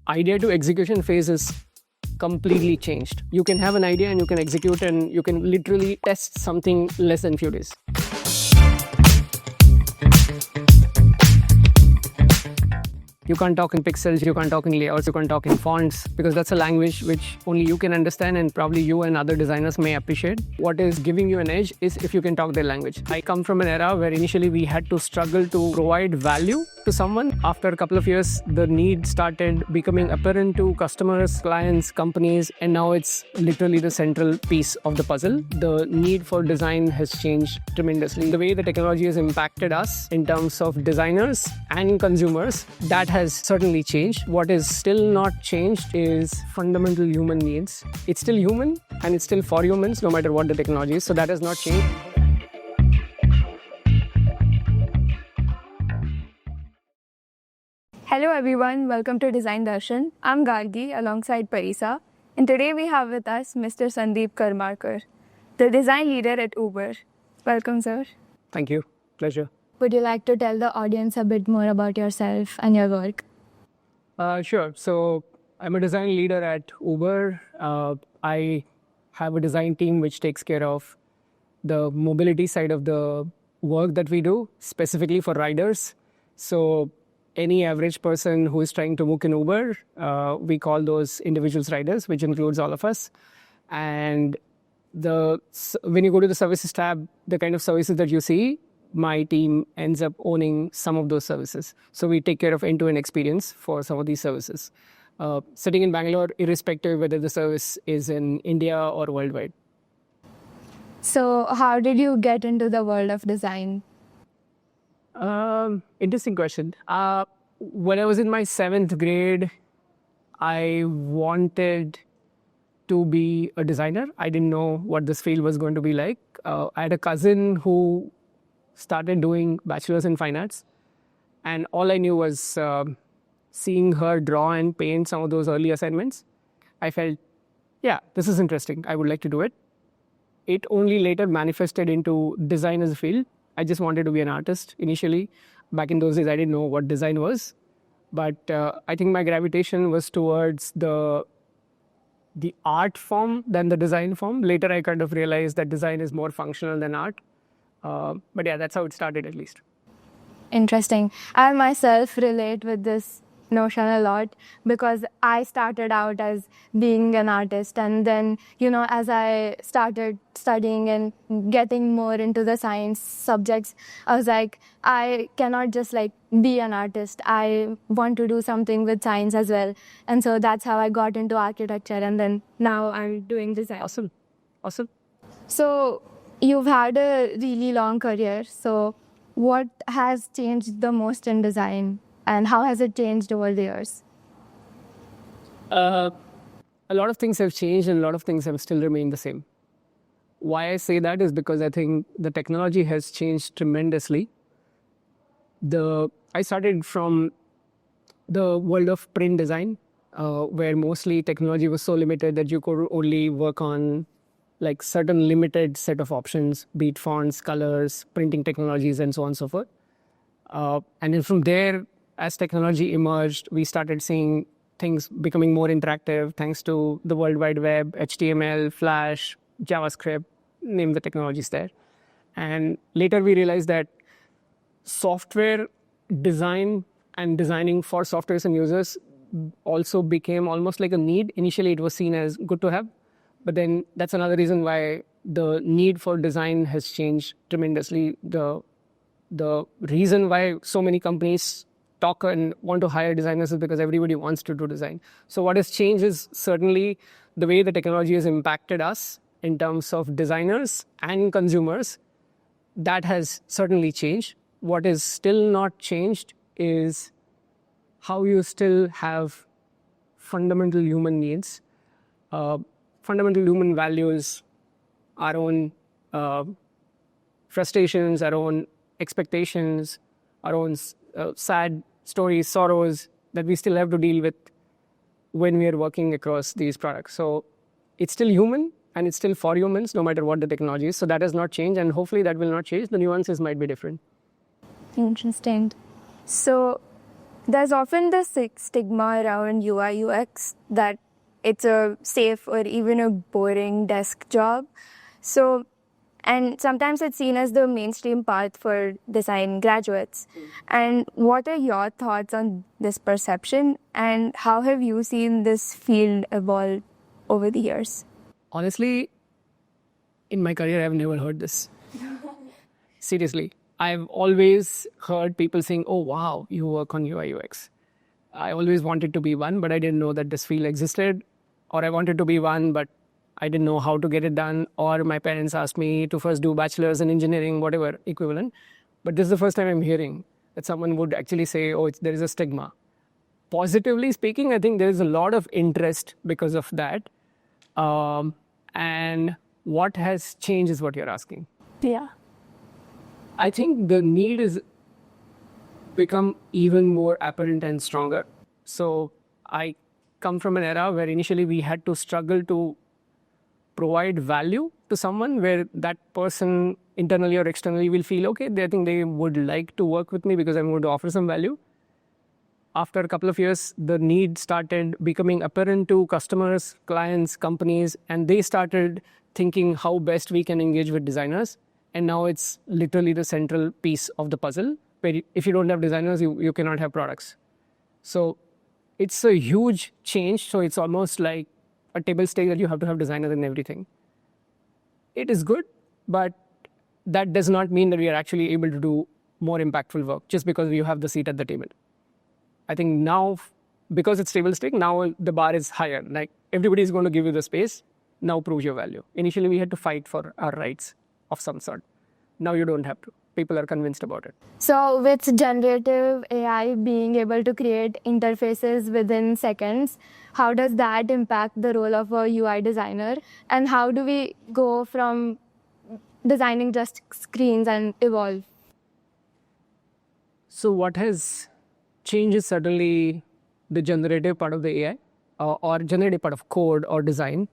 idea to execution phase is completely changed. You can have an idea and you can execute and you can literally test something less than few days. You can't talk in pixels, you can't talk in layouts, you can't talk in fonts, because that's a language which only you can understand and probably you and other designers may appreciate. What is giving you an edge is if you can talk their language. I come from an era where initially we had to struggle to provide value to someone. After a couple of years, the need started becoming apparent to customers, clients, companies, and now it's literally the central piece of the puzzle. The need for design has changed tremendously. The way the technology has impacted us in terms of designers and consumers, that has certainly changed. What is still not changed is fundamental human needs. It's still human and it's still for humans no matter what the technology is. So that has not changed. Hello everyone, welcome to Design Darshan. I'm Gargi alongside Parisa, and today we have with us Mr. Sandeep Karmarkar, the design leader at Uber. Welcome, sir. Thank you. Pleasure. Would you like to tell the audience a bit more about yourself and your work? Sure. So I'm a design leader at Uber. I have a design team which takes care of the mobility side of the work that we do, specifically for riders. So any average person who is trying to book an Uber, we call those individuals riders, which includes all of us. And when you go to the services tab, the kind of services that you see, my team ends up owning some of those services. So we take care of end-to-end experience for some of these services. Sitting in Bangalore, irrespective whether the service is in India or worldwide. So how did you get into the world of design? Interesting question. When I was in my 7th grade, I wanted to be a designer. I didn't know what this field was going to be like. I had a cousin who started doing bachelor's in fine arts, and all I knew was seeing her draw and paint some of those early assignments. I felt, yeah, this is interesting. I would like to do it. It only later manifested into design as a field. I just wanted to be an artist initially. Back in those days, I didn't know what design was. But I think my gravitation was towards the art form than the design form. Later, I kind of realized that design is more functional than art. But yeah, that's how it started at least. Interesting. I myself relate with this notion a lot because I started out as being an artist, and then, as I started studying and getting more into the science subjects, I was like, I cannot just be an artist. I want to do something with science as well. And so that's how I got into architecture, and then now I'm doing design. Awesome. So you've had a really long career. So what has changed the most in design, and how has it changed over the years? A lot of things have changed and a lot of things have still remained the same. Why I say that is because I think the technology has changed tremendously. I started from the world of print design, where mostly technology was so limited that you could only work on certain limited set of options, be it fonts, colors, printing technologies, and so on and so forth. And then from there, as technology emerged, we started seeing things becoming more interactive thanks to the World Wide Web, HTML, Flash, JavaScript, name the technologies there. And later we realized that software design and designing for softwares and users also became almost like a need. Initially, it was seen as good to have. But then that's another reason why the need for design has changed tremendously. The reason why so many companies talk and want to hire designers is because everybody wants to do design. So what has changed is certainly the way the technology has impacted us in terms of designers and consumers. That has certainly changed. What is still not changed is how you still have fundamental human needs, fundamental human values, our own frustrations, our own expectations, our own sad stories, sorrows that we still have to deal with when we are working across these products. So it's still human and it's still for humans, no matter what the technology is. So that has not changed, and hopefully that will not change. The nuances might be different. Interesting. So There's often this stigma around UI UX that it's a safe or even a boring desk job. So, and sometimes it's seen as the mainstream path for design graduates. And what are your thoughts on this perception, and how have you seen this field evolve over the years? Honestly, in my career, I've never heard this. Seriously. I've always heard people saying, oh, wow, you work on UI UX. I always wanted to be one, but I didn't know that this field existed. Or I wanted to be one, but I didn't know how to get it done. Or my parents asked me to first do bachelor's in engineering, whatever equivalent. But this is the first time I'm hearing that someone would actually say, oh, there is a stigma. Positively speaking, I think there is a lot of interest because of that. And what has changed is what you're asking. Yeah. I think the need is become even more apparent and stronger. So I come from an era where initially we had to struggle to provide value to someone, where that person internally or externally will feel, okay, they think they would like to work with me because I'm going to offer some value. After a couple of years, the need started becoming apparent to customers, clients, companies, and they started thinking how best we can engage with designers. And now it's literally the central piece of the puzzle, where if you don't have designers, you cannot have products. So it's a huge change. So it's almost like a table stake that you have to have designers in everything. It is good, but that does not mean that we are actually able to do more impactful work just because you have the seat at the table. I think now, because it's table stake, now the bar is higher. Like everybody is going to give you the space. Now prove your value. Initially, we had to fight for our rights of some sort. Now you don't have to. People are convinced about it. So with generative AI being able to create interfaces within seconds, how does that impact the role of a UI designer? And how do we go from designing just screens and evolve? So what has changed is certainly the generative part of the AI or generative part of code or design.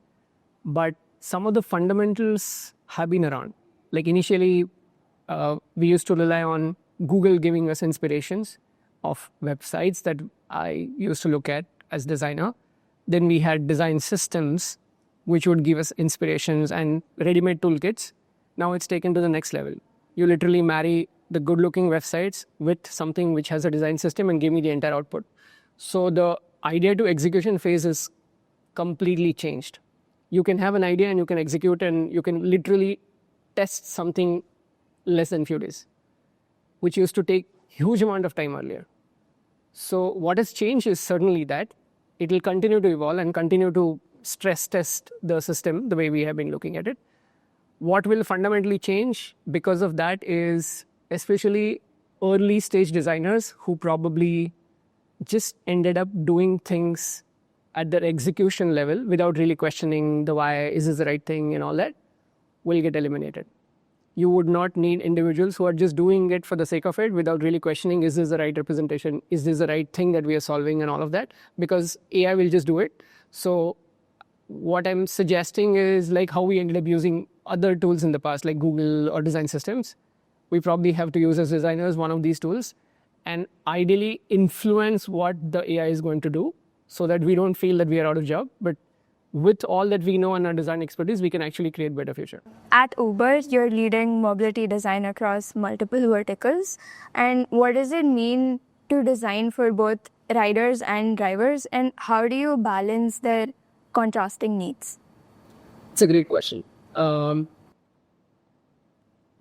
But some of the fundamentals have been around. Like initially, we used to rely on Google giving us inspirations of websites that I used to look at as designer. Then we had design systems, which would give us inspirations and ready-made toolkits. Now it's taken to the next level. You literally marry the good-looking websites with something which has a design system and give me the entire output. So the idea to execution phase is completely changed. You can have an idea and you can execute and you can literally test something less than few days, which used to take huge amount of time earlier. So what has changed is certainly that it will continue to evolve and continue to stress test the system the way we have been looking at it. What will fundamentally change because of that is especially early stage designers who probably just ended up doing things at their execution level without really questioning the why, is this the right thing and all that, will get eliminated. You would not need individuals who are just doing it for the sake of it without really questioning, is this the right representation? Is this the right thing that we are solving and all of that? Because AI will just do it. So what I'm suggesting is like how we ended up using other tools in the past, like Google or design systems. We probably have to use as designers one of these tools and ideally influence what the AI is going to do so that we don't feel that we are out of job. But with all that we know and our design expertise, we can actually create better future. At Uber, you're leading mobility design across multiple verticals. And what does it mean to design for both riders and drivers? And how do you balance their contrasting needs? It's a great question.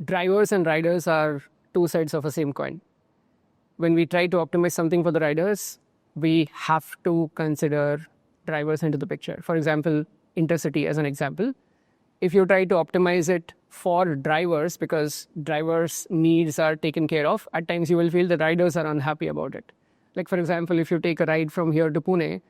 Drivers and riders are two sides of the same coin. When we try to optimize something for the riders, we have to consider drivers into the picture. For example, intercity as an example. If you try to optimize it for drivers because drivers' needs are taken care of, at times you will feel the riders are unhappy about it. Like for example, if you take a ride from here to Pune,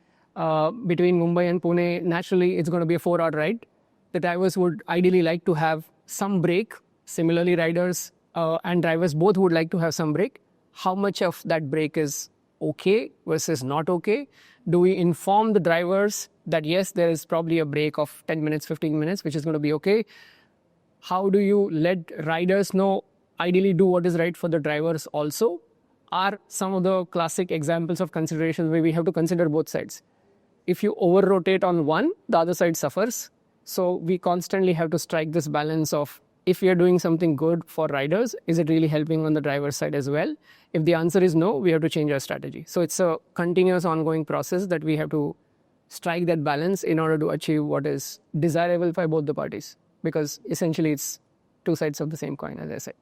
between Mumbai and Pune, naturally it's going to be a 4-hour ride. The drivers would ideally like to have some break. Similarly, riders and drivers both would like to have some break. How much of that break is okay versus not okay? Do we inform the drivers that yes, there is probably a break of 10 minutes, 15 minutes, which is going to be okay? How do you let riders know, ideally do what is right for the drivers also? are some of the classic examples of considerations where we have to consider both sides. If you over rotate on one, the other side suffers. So we constantly have to strike this balance of, if we are doing something good for riders, is it really helping on the driver's side as well? If the answer is no, we have to change our strategy. So it's a continuous ongoing process that we have to strike that balance in order to achieve what is desirable by both the parties. Because essentially it's two sides of the same coin, as I said.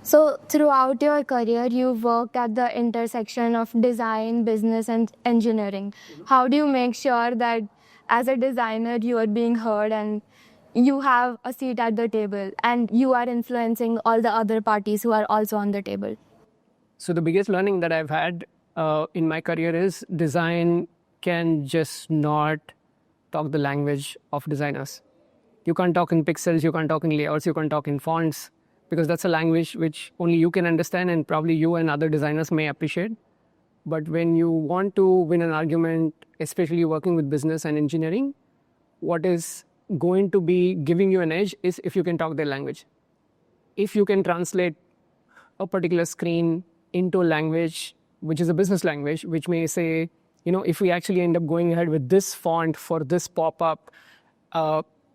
So throughout your career, you've worked at the intersection of design, business, and engineering. How do you make sure that as a designer, you are being heard and you have a seat at the table and you are influencing all the other parties who are also on the table? So the biggest learning that I've had in my career is design can just not talk the language of designers. You can't talk in pixels, you can't talk in layouts, you can't talk in fonts, because that's a language which only you can understand and probably you and other designers may appreciate. But when you want to win an argument, especially working with business and engineering, what is going to be giving you an edge is if you can talk their language. If you can translate a particular screen into a language, which is a business language, which may say, if we actually end up going ahead with this font for this pop-up,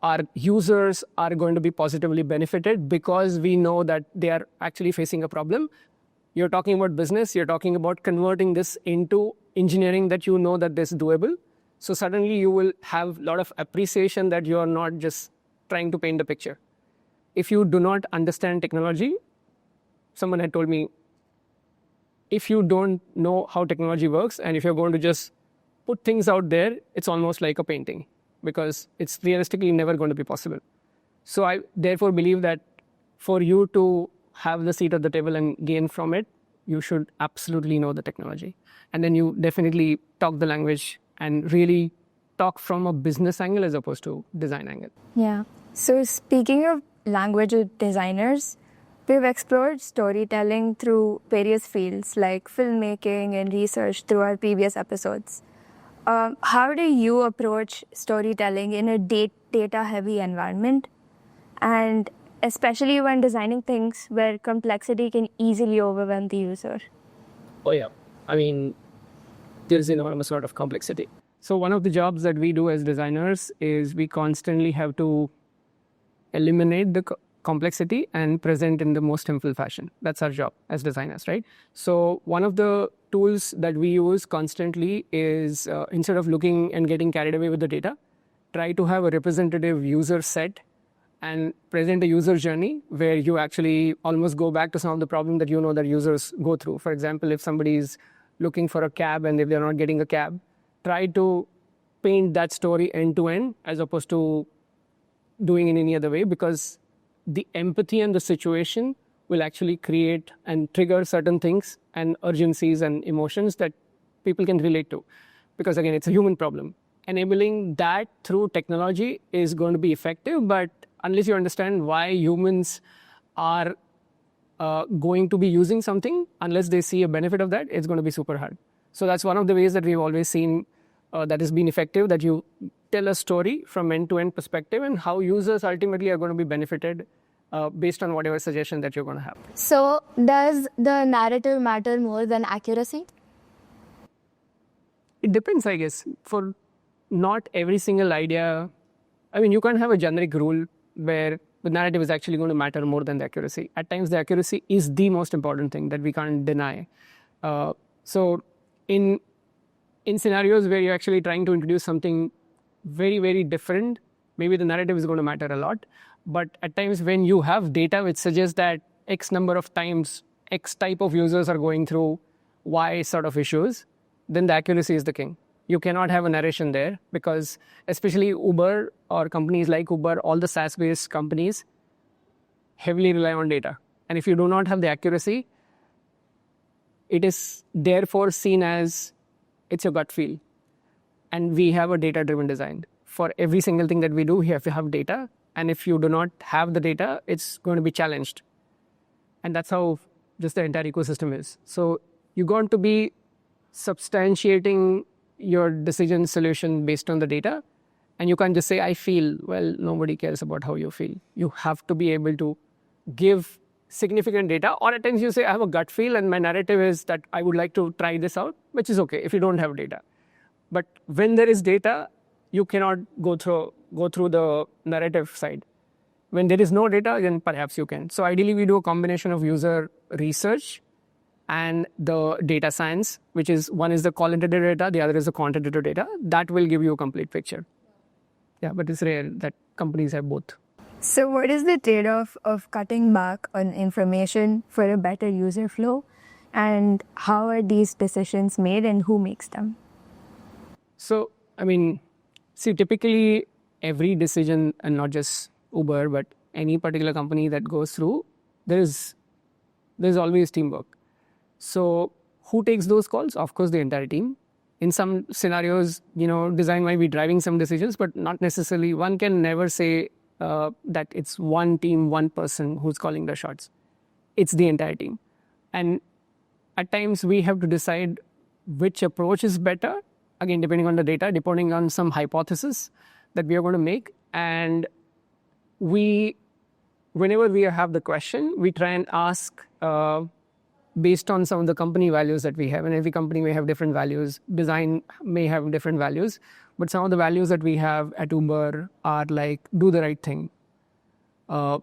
our users are going to be positively benefited because we know that they are actually facing a problem. You're talking about business, you're talking about converting this into engineering that you know that this is doable. So suddenly you will have a lot of appreciation that you are not just trying to paint a picture. If you do not understand technology, someone had told me, if you don't know how technology works and if you're going to just put things out there, it's almost like a painting, because it's realistically never going to be possible. So I therefore believe that for you to have the seat at the table and gain from it, you should absolutely know the technology. And then you definitely talk the language and really talk from a business angle as opposed to design angle. Yeah. So speaking of language with designers, we've explored storytelling through various fields like filmmaking and research through our previous episodes. How do you approach storytelling in a data-heavy environment? And especially when designing things where complexity can easily overwhelm the user? Oh yeah. I mean, there's enormous amount of complexity. So one of the jobs that we do as designers is we constantly have to eliminate the complexity and present in the most simple fashion. That's our job as designers, right? So one of the tools that we use constantly is instead of looking and getting carried away with the data, try to have a representative user set and present a user journey where you actually almost go back to some of the problems that you know that users go through. For example, if somebody is looking for a cab and if they're not getting a cab, try to paint that story end to end as opposed to doing in any other way, because the empathy and the situation will actually create and trigger certain things and urgencies and emotions that people can relate to. Because again, it's a human problem. Enabling that through technology is going to be effective, but unless you understand why humans are going to be using something, unless they see a benefit of that, it's going to be super hard. So that's one of the ways that we've always seen that has been effective, that you tell a story from end-to-end perspective and how users ultimately are going to be benefited based on whatever suggestion that you're going to have. So does the narrative matter more than accuracy? It depends, I guess. For not every single idea, I mean, you can't have a generic rule where the narrative is actually going to matter more than the accuracy. At times, the accuracy is the most important thing that we can't deny. So in scenarios where you're actually trying to introduce something very, very different, maybe the narrative is going to matter a lot. But at times when you have data which suggests that X number of times X type of users are going through Y sort of issues, then the accuracy is the king. You cannot have a narration there, because especially Uber or companies like Uber, all the SaaS-based companies heavily rely on data. And if you do not have the accuracy, it is therefore seen as it's your gut feel. And we have a data-driven design. For every single thing that we do, we have to have data. And if you do not have the data, it's going to be challenged. And that's how just the entire ecosystem is. So you're going to be substantiating your decision solution based on the data. And you can't just say, I feel. Well, nobody cares about how you feel. You have to be able to give significant data, or at times you say, I have a gut feel and my narrative is that I would like to try this out, which is okay if you don't have data. But when there is data, you cannot go through the narrative side. When there is no data, then perhaps you can. So ideally, we do a combination of user research and the data science, which is one is the qualitative data, the other is the quantitative data. That will give you a complete picture. Yeah, but it's rare that companies have both. So what is the trade-off of cutting back on information for a better user flow? And how are these decisions made and who makes them? So, I mean, see, typically every decision, and not just Uber, but any particular company that goes through, there's always teamwork. So who takes those calls? Of course, the entire team. In some scenarios, design might be driving some decisions, but not necessarily. One can never say that it's one team, one person who's calling the shots. It's the entire team. And at times we have to decide which approach is better, again, depending on the data, depending on some hypothesis that we are going to make. And whenever we have the question, we try and ask based on some of the company values that we have. And every company may have different values. Design may have different values. But some of the values that we have at Uber are like, do the right thing. When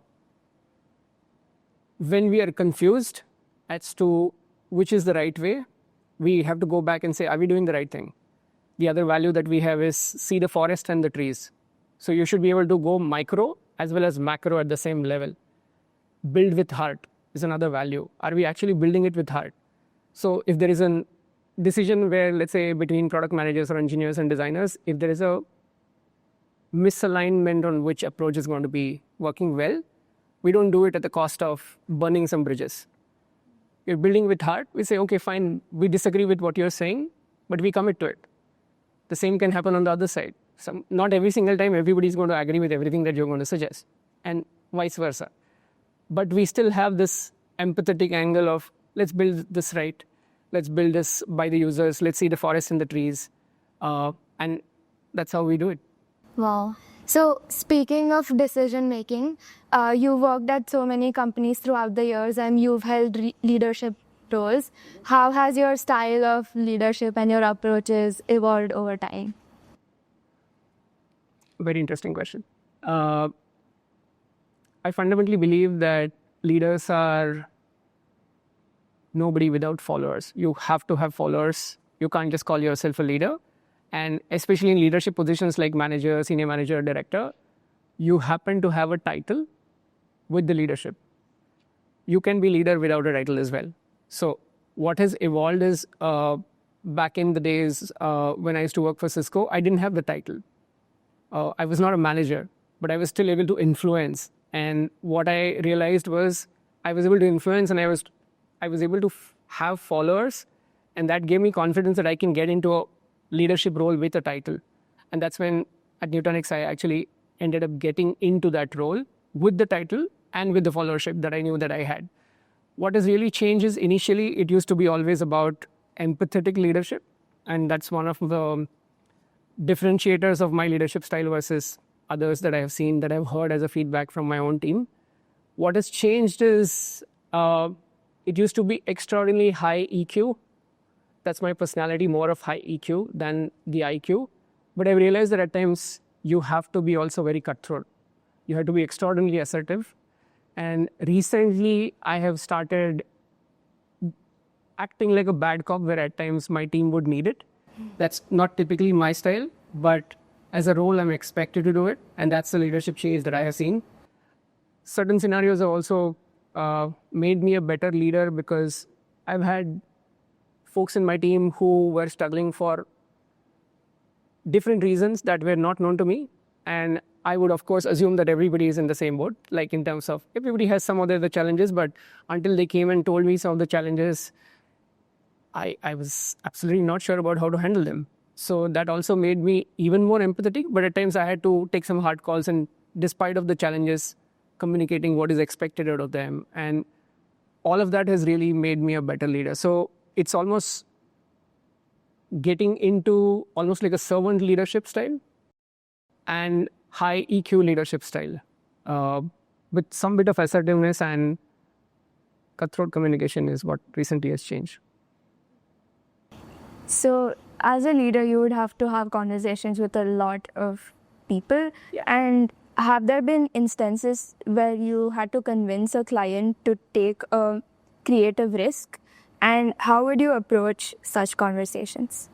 we are confused as to which is the right way, we have to go back and say, are we doing the right thing? The other value that we have is see the forest and the trees. So you should be able to go micro as well as macro at the same level. Build with heart is another value. Are we actually building it with heart? So if there is a decision where, let's say, between product managers or engineers and designers, if there is a misalignment on which approach is going to be working well, we don't do it at the cost of burning some bridges. You're building with heart. We say, okay, fine, we disagree with what you're saying, but we commit to it. The same can happen on the other side. Not every single time everybody's going to agree with everything that you're going to suggest, and vice versa. But we still have this empathetic angle of, let's build this right. Let's build this by the users. Let's see the forest and the trees. And that's how we do it. Wow. So speaking of decision making, you worked at so many companies throughout the years and you've held leadership roles. How has your style of leadership and your approaches evolved over time? Very interesting question. I fundamentally believe that leaders are nobody without followers. You have to have followers. You can't just call yourself a leader. And especially in leadership positions like manager, senior manager, director, you happen to have a title with the leadership. You can be leader without a title as well. So what has evolved is back in the days when I used to work for Cisco, I didn't have the title. I was not a manager, but I was still able to influence. And what I realized was I was able to influence and I was able to have followers. And that gave me confidence that I can get into a leadership role with a title. And that's when at Nutanix, I actually ended up getting into that role with the title and with the followership that I knew that I had. What has really changed is initially it used to be always about empathetic leadership. And that's one of the differentiators of my leadership style versus others that I have seen, that I've heard as a feedback from my own team. What has changed is it used to be extraordinarily high EQ. That's my personality, more of high EQ than the IQ. But I've realized that at times you have to be also very cutthroat. You have to be extraordinarily assertive. And recently I have started acting like a bad cop where at times my team would need it. That's not typically my style, but as a role I'm expected to do it. And that's the leadership change that I have seen. Certain scenarios have also made me a better leader because I've had folks in my team who were struggling for different reasons that were not known to me. And I would, of course, assume that everybody is in the same boat, like in terms of everybody has some of the challenges, but until they came and told me some of the challenges, I was absolutely not sure about how to handle them. So that also made me even more empathetic, but at times I had to take some hard calls and despite of the challenges, communicating what is expected out of them. And all of that has really made me a better leader. So it's almost getting into almost like a servant leadership style and high EQ leadership style with some bit of assertiveness and cutthroat communication is what recently has changed. So, as a leader, you would have to have conversations with a lot of people. Yeah. And have there been instances where you had to convince a client to take a creative risk? And how would you approach such conversations?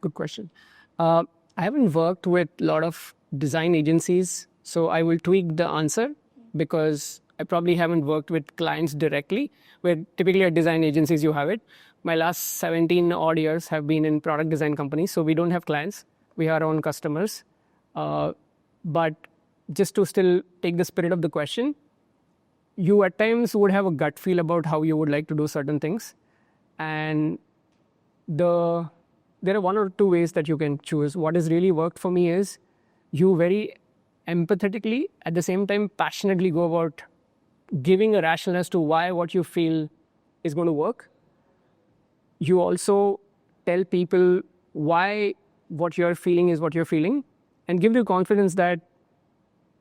Good question. I haven't worked with a lot of design agencies, so I will tweak the answer because I probably haven't worked with clients directly, where typically at design agencies you have it. My last 17 odd years have been in product design companies, so we don't have clients. We have our own customers. But just to still take the spirit of the question, you at times would have a gut feel about how you would like to do certain things. And there are one or two ways that you can choose. What has really worked for me is you very empathetically, at the same time passionately go about giving a rationale as to why what you feel is going to work. You also tell people why what you're feeling is what you're feeling, and give you confidence that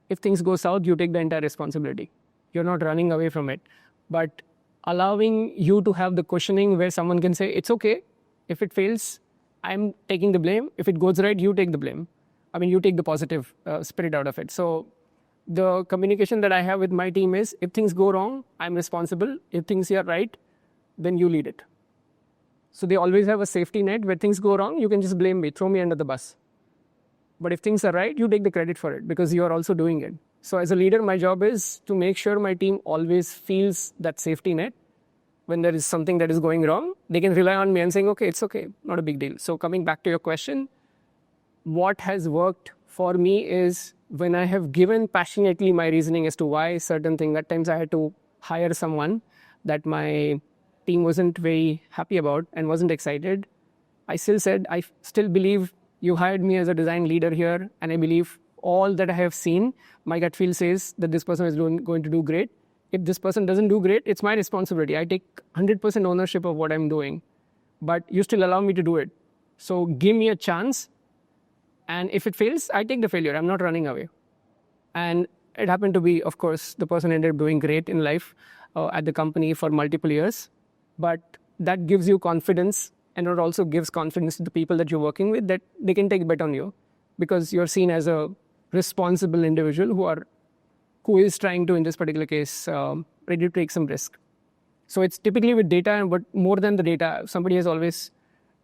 if things go south, you take the entire responsibility. You're not running away from it, but allowing you to have the cushioning where someone can say, it's okay. If it fails, I'm taking the blame. If it goes right, you take the blame. I mean, you take the positive spirit out of it. So the communication that I have with my team is, if things go wrong, I'm responsible. If things are right, then you lead it. So they always have a safety net. Where things go wrong, you can just blame me, throw me under the bus. But if things are right, you take the credit for it because you are also doing it. So as a leader, my job is to make sure my team always feels that safety net. When there is something that is going wrong, they can rely on me and saying, okay, it's okay, not a big deal. So coming back to your question, what has worked for me is when I have given passionately my reasoning as to why certain thing. At times I had to hire someone that my team wasn't very happy about and wasn't excited. I still said, I still believe you hired me as a design leader here, and I believe all that I have seen, my gut feel says that this person is going to do great. If this person doesn't do great, it's my responsibility. I take 100% ownership of what I'm doing, but you still allow me to do it. So give me a chance. And if it fails, I take the failure. I'm not running away. And it happened to be, of course, the person ended up doing great in life at the company for multiple years. But that gives you confidence, and it also gives confidence to the people that you're working with that they can take a bet on you because you're seen as a responsible individual who is trying to, in this particular case, ready to take some risk. So it's typically with data, but more than the data, somebody has always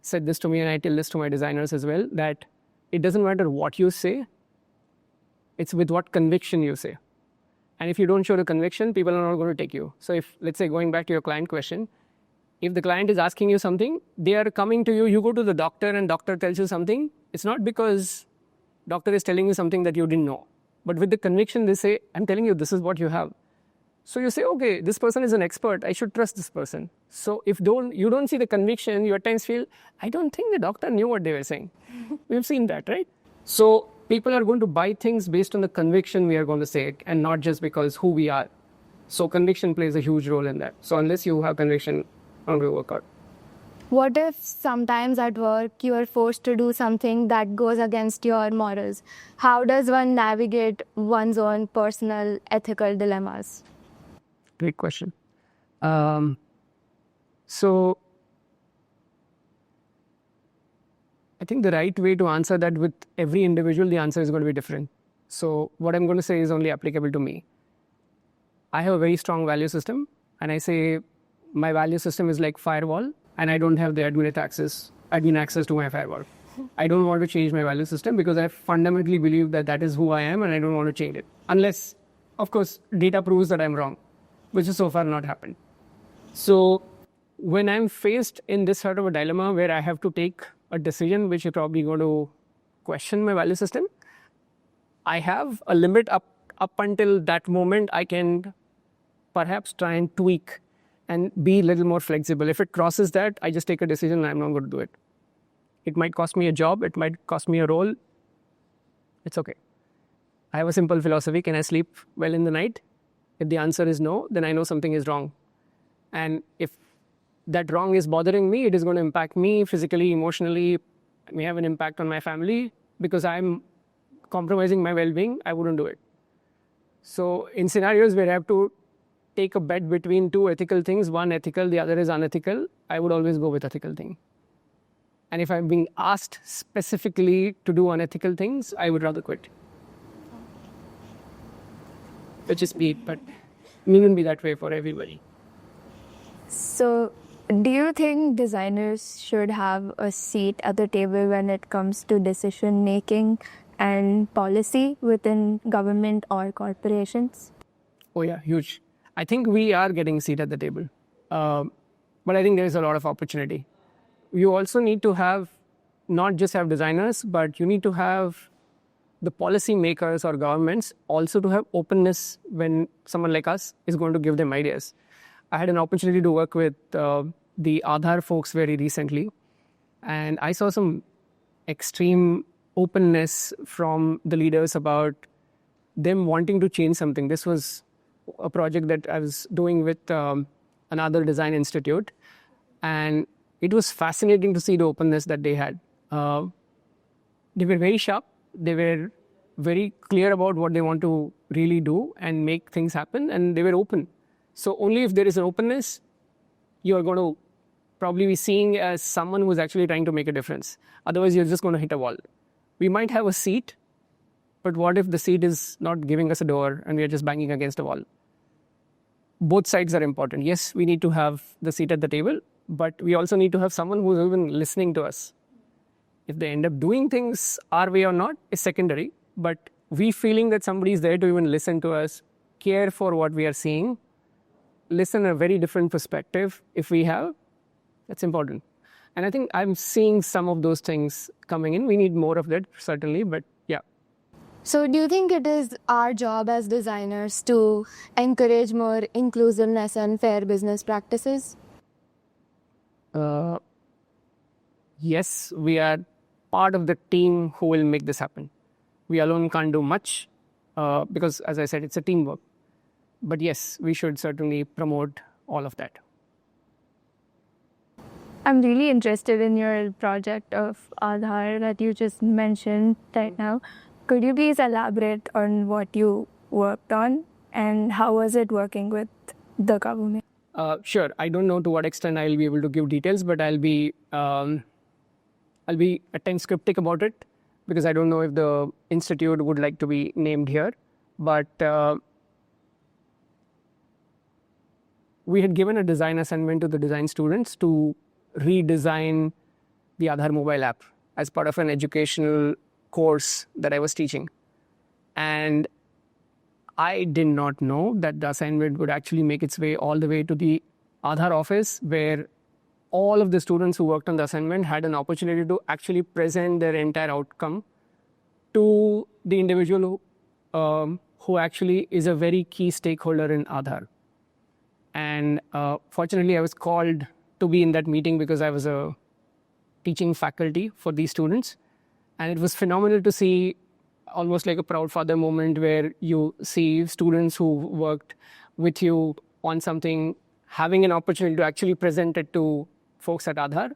said this to me, and I tell this to my designers as well, that it doesn't matter what you say, it's with what conviction you say. And if you don't show the conviction, people are not going to take you. So if, let's say, going back to your client question, if the client is asking you something, they are coming to you, you go to the doctor and doctor tells you something, it's not because doctor is telling you something that you didn't know. But with the conviction, they say, I'm telling you, this is what you have. So you say, okay, this person is an expert. I should trust this person. So if you don't see the conviction, you at times feel, I don't think the doctor knew what they were saying. We've seen that, right? So people are going to buy things based on the conviction we are going to say, and not just because who we are. So conviction plays a huge role in that. So unless you have conviction, how do you work out? What if sometimes at work you are forced to do something that goes against your morals? How does one navigate one's own personal ethical dilemmas? Great question. So I think the right way to answer that with every individual, the answer is going to be different. So what I'm going to say is only applicable to me. I have a very strong value system, and I say my value system is like firewall, and I don't have the admin access to my firewall. I don't want to change my value system because I fundamentally believe that that is who I am, and I don't want to change it. Unless, of course, data proves that I'm wrong, which has so far not happened. So when I'm faced in this sort of a dilemma where I have to take a decision which is probably going to question my value system, I have a limit up until that moment. I can perhaps try and tweak and be a little more flexible. If it crosses that, I just take a decision and I'm not going to do it. It might cost me a job. It might cost me a role. It's okay. I have a simple philosophy. Can I sleep well in the night? If the answer is no, then I know something is wrong. And if that wrong is bothering me, it is going to impact me physically, emotionally. It may have an impact on my family because I'm compromising my well-being. I wouldn't do it. So in scenarios where I have to take a bet between two ethical things, one ethical, the other is unethical, I would always go with ethical thing. And if I'm being asked specifically to do unethical things, I would rather quit. Which is be, but it wouldn't be that way for everybody. So, do you think designers should have a seat at the table when it comes to decision making and policy within government or corporations? Oh yeah, huge. I think we are getting a seat at the table. But I think there's a lot of opportunity. You also need to have, not just have designers, but you need to have the policy makers or governments also to have openness when someone like us is going to give them ideas. I had an opportunity to work with the Aadhaar folks very recently, and I saw some extreme openness from the leaders about them wanting to change something. This was a project that I was doing with another design institute, and it was fascinating to see the openness that they had. They were very sharp. They were very clear about what they want to really do and make things happen, and they were open. So only if there is an openness, you are going to probably be seen as someone who's actually trying to make a difference. Otherwise, you're just going to hit a wall. We might have a seat, but what if the seat is not giving us a door and we are just banging against a wall? Both sides are important. Yes, we need to have the seat at the table, but we also need to have someone who's even listening to us. If they end up doing things our way or not is secondary, but we feeling that somebody is there to even listen to us, care for what we are seeing, listen a very different perspective, if we have, that's important. And I think I'm seeing some of those things coming in. We need more of that, certainly, but yeah. So, do you think it is our job as designers to encourage more inclusiveness and fair business practices? Yes, we are part of the team who will make this happen. We alone can't do much because, as I said, it's a teamwork. But yes, we should certainly promote all of that. I'm really interested in your project of Aadhaar that you just mentioned right now. Could you please elaborate on what you worked on and how was it working with the government? Sure. I don't know to what extent I'll be able to give details, but I'll be at times cryptic about it because I don't know if the institute would like to be named here. But we had given a design assignment to the design students to redesign the Aadhaar mobile app as part of an educational course that I was teaching. And I did not know that the assignment would actually make its way all the way to the Aadhaar office, where all of the students who worked on the assignment had an opportunity to actually present their entire outcome to the individual who actually is a very key stakeholder in Aadhaar. And fortunately, I was called to be in that meeting because I was a teaching faculty for these students. And it was phenomenal to see, almost like a proud father moment, where you see students who worked with you on something having an opportunity to actually present it to folks at Aadhaar,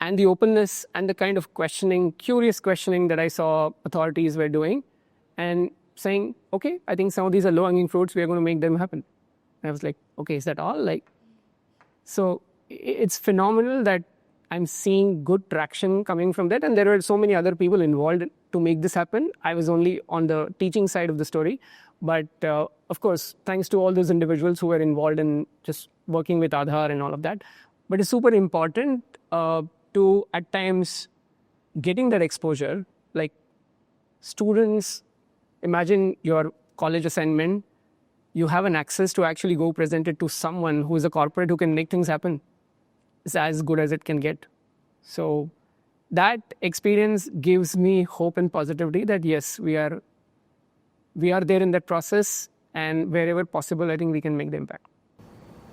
and the openness and the kind of questioning, curious questioning that I saw authorities were doing, and saying, okay, I think some of these are low-hanging fruits, we are going to make them happen. And I was like, okay, is that all? So it's phenomenal that I'm seeing good traction coming from that. And there were so many other people involved to make this happen. I was only on the teaching side of the story. But of course, thanks to all those individuals who were involved in just working with Aadhaar and all of that. But it's super important to, at times, getting that exposure. Like students, imagine your college assignment, you have an access to actually go present it to someone who is a corporate who can make things happen. It's as good as it can get. So that experience gives me hope and positivity that yes, we are there in that process, and wherever possible, I think we can make the impact.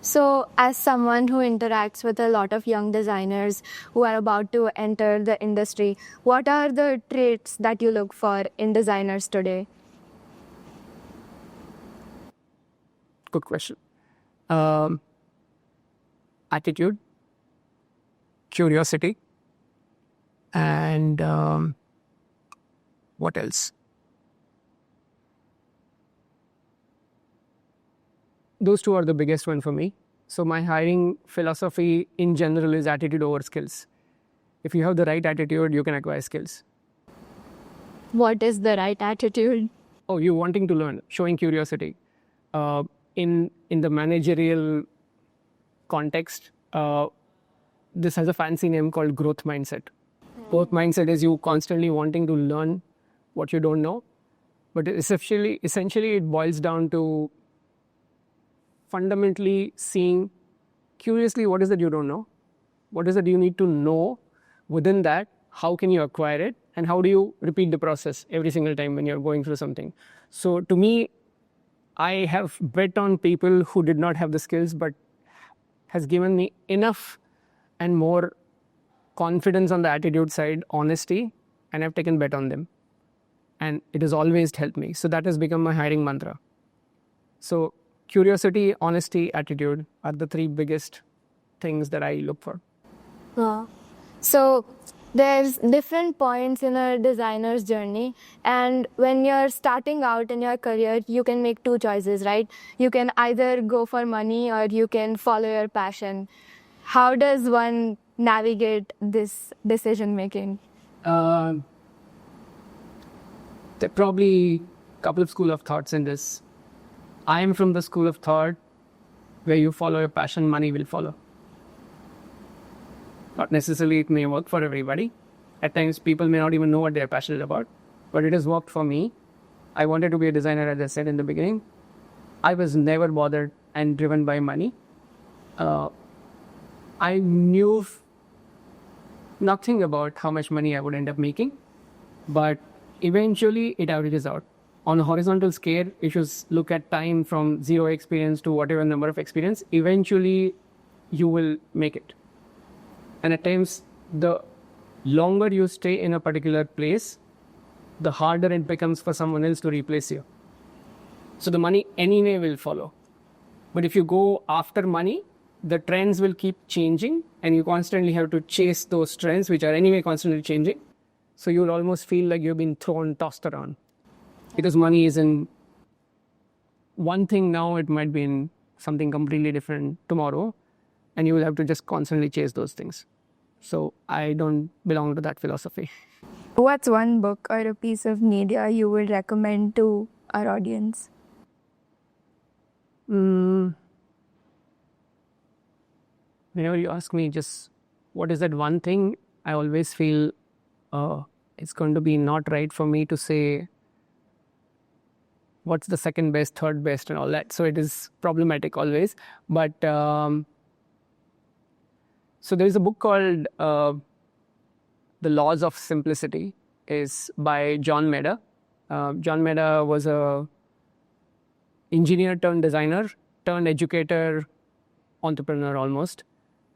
So, as someone who interacts with a lot of young designers who are about to enter the industry, what are the traits that you look for in designers today? Good question. Attitude, curiosity, and what else? those two are the biggest one for me. So my hiring philosophy in general is attitude over skills. If you have the right attitude, you can acquire skills. What is the right attitude? Oh, you wanting to learn, showing curiosity. In the managerial context, this has a fancy name called growth mindset. Growth mindset is you constantly wanting to learn what you don't know, but essentially it boils down to fundamentally seeing curiously what is it you don't know, what is it you need to know. Within that, how can you acquire it, and how do you repeat the process every single time when you're going through something. So to me, I have bet on people who did not have the skills but has given me enough and more confidence on the attitude side, honesty, and I've taken bet on them. And it has always helped me. So that has become my hiring mantra. So curiosity, honesty, attitude are the three biggest things that I look for. So there's different points in a designer's journey, and when you're starting out in your career, you can make two choices, right? You can either go for money or you can follow your passion. How does one navigate this decision making? There are probably a couple of school of thoughts in this. I am from the school of thought where you follow your passion, money will follow. Not necessarily it may work for everybody. At times people may not even know what they're passionate about, but it has worked for me. I wanted to be a designer, as I said in the beginning. I was never bothered and driven by money. I knew nothing about how much money I would end up making, but eventually it averages out. On a horizontal scale, if you look at time from 0 experience to whatever number of experience, eventually you will make it. And at times, the longer you stay in a particular place, the harder it becomes for someone else to replace you. So the money anyway will follow. But if you go after money, the trends will keep changing and you constantly have to chase those trends, which are anyway constantly changing. So you'll almost feel like you've been tossed around. Because money is in one thing now, it might be in something completely different tomorrow. And you will have to just constantly chase those things. So I don't belong to that philosophy. What's one book or a piece of media you would recommend to our audience? Whenever you ask me just what is that one thing, I always feel it's going to be not right for me to say what's the second best, third best and all that. So it is problematic always. But so there is a book called The Laws of Simplicity. Is by John Mehta. John Mehta was a engineer turned designer turned educator, entrepreneur almost.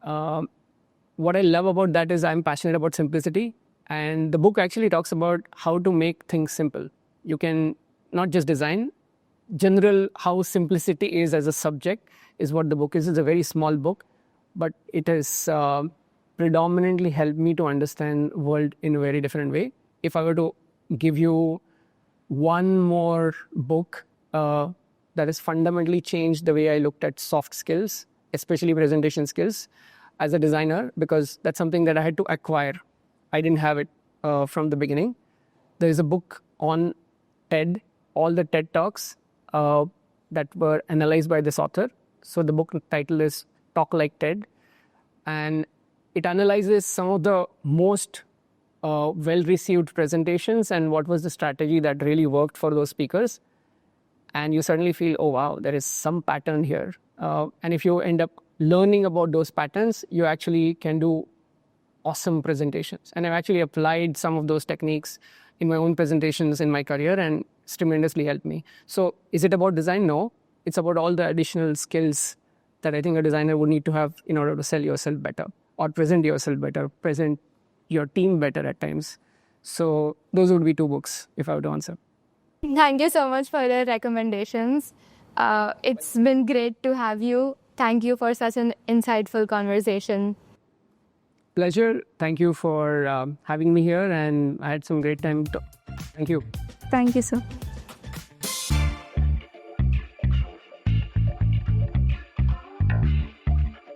What I love about that is I'm passionate about simplicity. And the book actually talks about how to make things simple. You can not just design. General how simplicity is as a subject is what the book is. It's a very small book, but it has predominantly helped me to understand world in a very different way. If I were to give you one more book that has fundamentally changed the way I looked at soft skills, especially presentation skills as a designer, because that's something that I had to acquire. I didn't have it from the beginning. There is a book on TED, all the TED Talks that were analyzed by this author. So the book title is Talk Like TED. And it analyzes some of the most well-received presentations and what was the strategy that really worked for those speakers. And you suddenly feel, oh, wow, there is some pattern here. And if you end up learning about those patterns, you actually can do awesome presentations. And I've actually applied some of those techniques in my own presentations in my career, and it's tremendously helped me. So is it about design? No. It's about all the additional skills that I think a designer would need to have in order to sell yourself better or present yourself better, present your team better at times. So those would be two books if I were to answer. Thank you so much for the recommendations. It's been great to have you. Thank you for such an insightful conversation. Pleasure. Thank you for having me here, and I had some great time. Thank you. Thank you, sir.